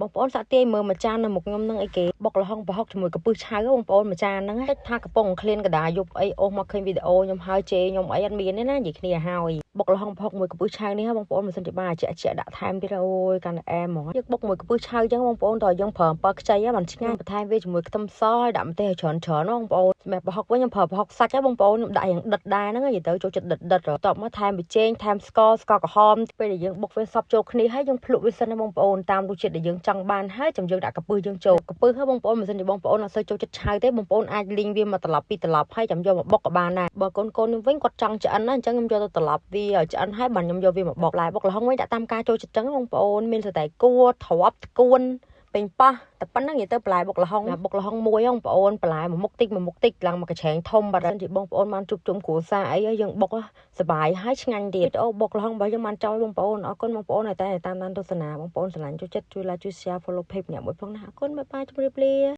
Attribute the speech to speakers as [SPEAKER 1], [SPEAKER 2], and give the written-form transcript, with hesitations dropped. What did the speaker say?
[SPEAKER 1] បងប្អូនសាក់ទាយមើលមួយចាននៅមុខខ្ញុំនឹងអីគេបុកលហុងប្រហុកជាមួយកាពឹសឆៅបងប្អូនមួយចានហ្នឹងតិចថាកំពុងឃ្លានកដាយប់អីអូសមកឃើញវីដេអូខ្ញុំហើយជេរខ្ញុំអីអត់មានទេណានិយាយគ្នាហើយបុកលហុងប្រហុកមួយកាពឹសឆៅនេះបងប្អូនមិនសិនជាបានជាដាក់ថែមទៀតអូយកាន់តែអែមហ្មងយើងបុកមួយកាពឹសឆៅអញ្ចឹងបងប្អូនតើយើងប្រើអំពិលខ្ចីហ្នឹងបានឆ្ងាញ់បន្ថែមវាជាមួយខ្ទឹមសហើយដាក់ម្ទេសច្រើនបងប្អូនសម្រាប់ប្រហុកវិញខ្ញុំប្រើប្រហុកសាច់ហ្នឹងបងប្អូនខ្ញុំដាក់យ៉ាងដិតដែរហ្នឹងនិយាយទៅចូលចិត្តដិតតបមកថែមប៊ីចេងថែមស្ករក្រហមពេលដែលយើងបុកវាសពចូលគ្នាហើយយើងភ្លក់វាសិនណាបងប្អូនតាមរសជាតិដែលយើងចង់បានហើយចាំយើងដាក់កាពឹសយើងចូលកាពឹសហើយបងប្អូនមិនសិនជាបងប្អូនអត់សូវចូលចិត្តឆៅទេបងប្អូនអាចលីងវាមកត្រឡប់ពីត្រឡប់ហើយចាំយកមកបុកក៏បានដែរបើកូនខ្ញុំវិញគាត់ចង់ឆ្អិនណាអញ្ចឹងខ្ញុំយកទៅត្រឡប់វាឆ្អិនហើយបានខ្ញុំយកវាមកបុកឡាយបុកលហុងវិញដាក់តាមការចូលចិត្តចឹងបងប្អូនមានស្តែគួរទ្រាប់គួនពេញប៉ះតែប៉ុណ្្នឹងនិយាយទៅបន្លែបុកលហុងបុកលហុងមួយបងប្អូនបន្លែមួយមុខតិចឡើងមកកញ្ឆែងធំបាត់ហើយបងប្អូនបានជួបជុំគ្រួសារអីយើងបុកសប្បាយហើយឆ្ងាញ់ទៀតអូបុកលហុងរបស់យើងបានចោលបងប្អូនអរគុណបងប្អូនតែតាមដានទស្សនាបងប្អូនស្រឡាញ់ចូលចិត្តជួយ like ជួយ share follow page អ្នកមួយផងណាអរគុណបាយបាយជម្រាបលា